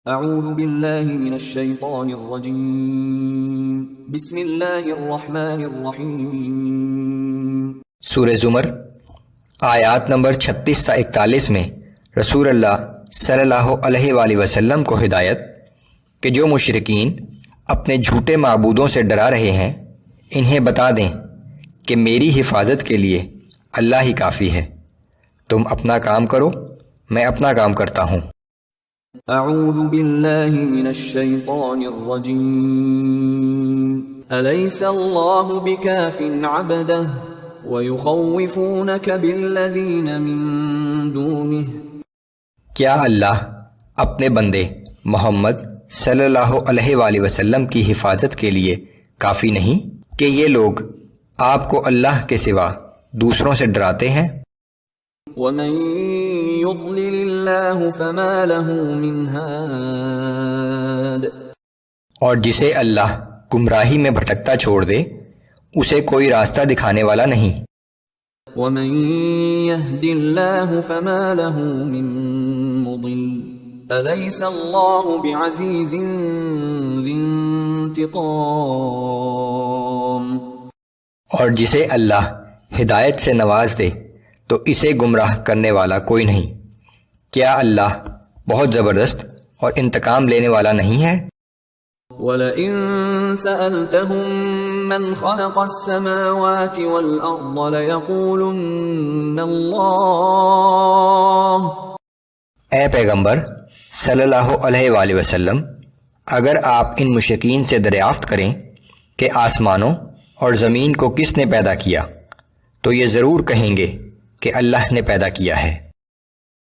اعوذ باللہ من الشیطان الرجیم بسم اللہ الرحمن الرحیم۔ سورہ زمر آیات نمبر 36 تا 41 میں رسول اللہ صلی اللہ علیہ وآلہ وسلم کو ہدایت کہ جو مشرکین اپنے جھوٹے معبودوں سے ڈرا رہے ہیں انہیں بتا دیں کہ میری حفاظت کے لیے اللہ ہی کافی ہے، تم اپنا کام کرو میں اپنا کام کرتا ہوں۔ اعوذ باللہ من الشیطان الرجیم الیس اللہ بکاف عبدہ ویخوفونک بالذین من دونہ، کیا اللہ اپنے بندے محمد صلی اللہ علیہ وآلہ وسلم کی حفاظت کے لیے کافی نہیں کہ یہ لوگ آپ کو اللہ کے سوا دوسروں سے ڈراتے ہیں؟ ومن يضلل اللہ فما له من ہاد، اور جسے اللہ گمراہی میں بھٹکتا چھوڑ دے اسے کوئی راستہ دکھانے والا نہیں۔ ومن يهد اللہ فما له من مضل الیس اللہ بعزیز ذی انتقام، اور جسے اللہ ہدایت سے نواز دے تو اسے گمراہ کرنے والا کوئی نہیں، کیا اللہ بہت زبردست اور انتقام لینے والا نہیں ہے؟ وَلَئِن سَأَلْتَهُم مَّنْ خَلَقَ السَّمَاوَاتِ وَالْأَرْضَ لَيَقُولُنَّ اللَّهُ، اے پیغمبر صلی اللہ علیہ وآلہ وسلم، اگر آپ ان مشرکین سے دریافت کریں کہ آسمانوں اور زمین کو کس نے پیدا کیا تو یہ ضرور کہیں گے کہ اللہ نے پیدا کیا ہے۔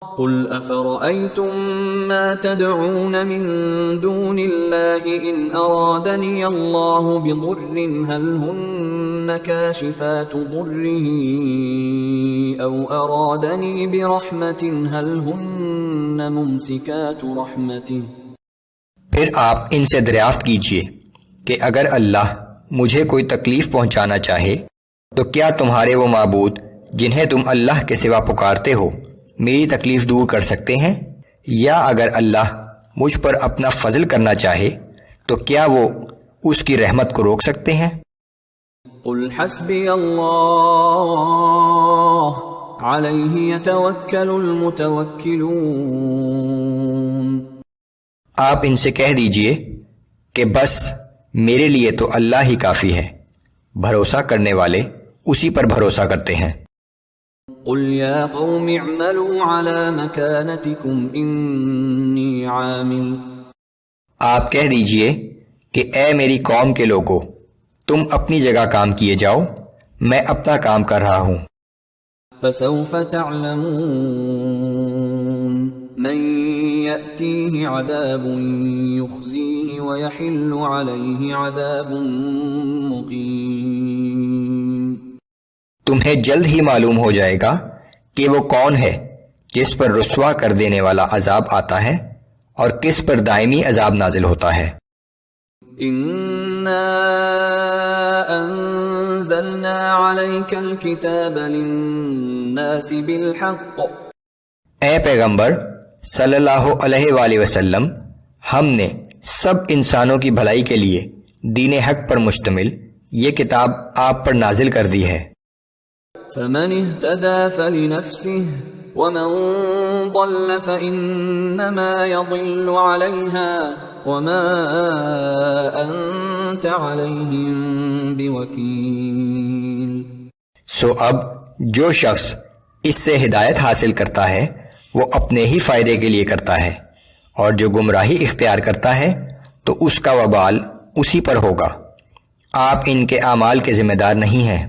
قُلْ أَفَرَأَيْتُم مَّا تَدْعُونَ مِن دُونِ اللَّهِ إِنْ أَرَادَنِيَ اللَّهُ بِضُرٍّ هَلْ هُنَّ كَاشِفَاتُ ضُرِّهِ أَوْ أَرَادَنِي بِرَحْمَةٍ هَلْ هُنَّ مُمْسِكَاتُ رَحْمَتِهِ، پھر آپ ان سے دریافت کیجئے کہ اگر اللہ مجھے کوئی تکلیف پہنچانا چاہے تو کیا تمہارے وہ معبود جنہیں تم اللہ کے سوا پکارتے ہو میری تکلیف دور کر سکتے ہیں، یا اگر اللہ مجھ پر اپنا فضل کرنا چاہے تو کیا وہ اس کی رحمت کو روک سکتے ہیں؟ قل حسبی اللہ علیہ یتوکل المتوکلون، آپ ان سے کہہ دیجئے کہ بس میرے لیے تو اللہ ہی کافی ہے، بھروسہ کرنے والے اسی پر بھروسہ کرتے ہیں۔ قل یا قوم اعملوا علی مکانتکم انی عامل، آپ کہہ دیجئے کہ اے میری قوم کے لوگو تم اپنی جگہ کام کیے جاؤ میں اپنا کام کر رہا ہوں۔ فسوف تعلمون من یأتیہ عذاب یخزیہ ویحل علیہ عذاب مقیم، تمہیں جلد ہی معلوم ہو جائے گا کہ وہ کون ہے جس پر رسوا کر دینے والا عذاب آتا ہے اور کس پر دائمی عذاب نازل ہوتا ہے۔ اِنَّا أَنزَلْنَا عَلَيْكَ الْكِتَابَ لِلنَّاسِ بِالْحَقِّ، اے پیغمبر صلی اللہ علیہ وآلہ وسلم، ہم نے سب انسانوں کی بھلائی کے لیے دین حق پر مشتمل یہ کتاب آپ پر نازل کر دی ہے۔ فَمَنِ اهْتَدَى فَلِنَفْسِهِ وَمَنْ ضَلَّ فَإِنَّمَا يَضِلُّ عَلَيْهَا وَمَا أَنْتَ عَلَيْهِمْ بِوَكِيلٍ، سو اب جو شخص اس سے ہدایت حاصل کرتا ہے وہ اپنے ہی فائدے کے لیے کرتا ہے، اور جو گمراہی اختیار کرتا ہے تو اس کا وبال اسی پر ہوگا، آپ ان کے اعمال کے ذمہ دار نہیں ہیں۔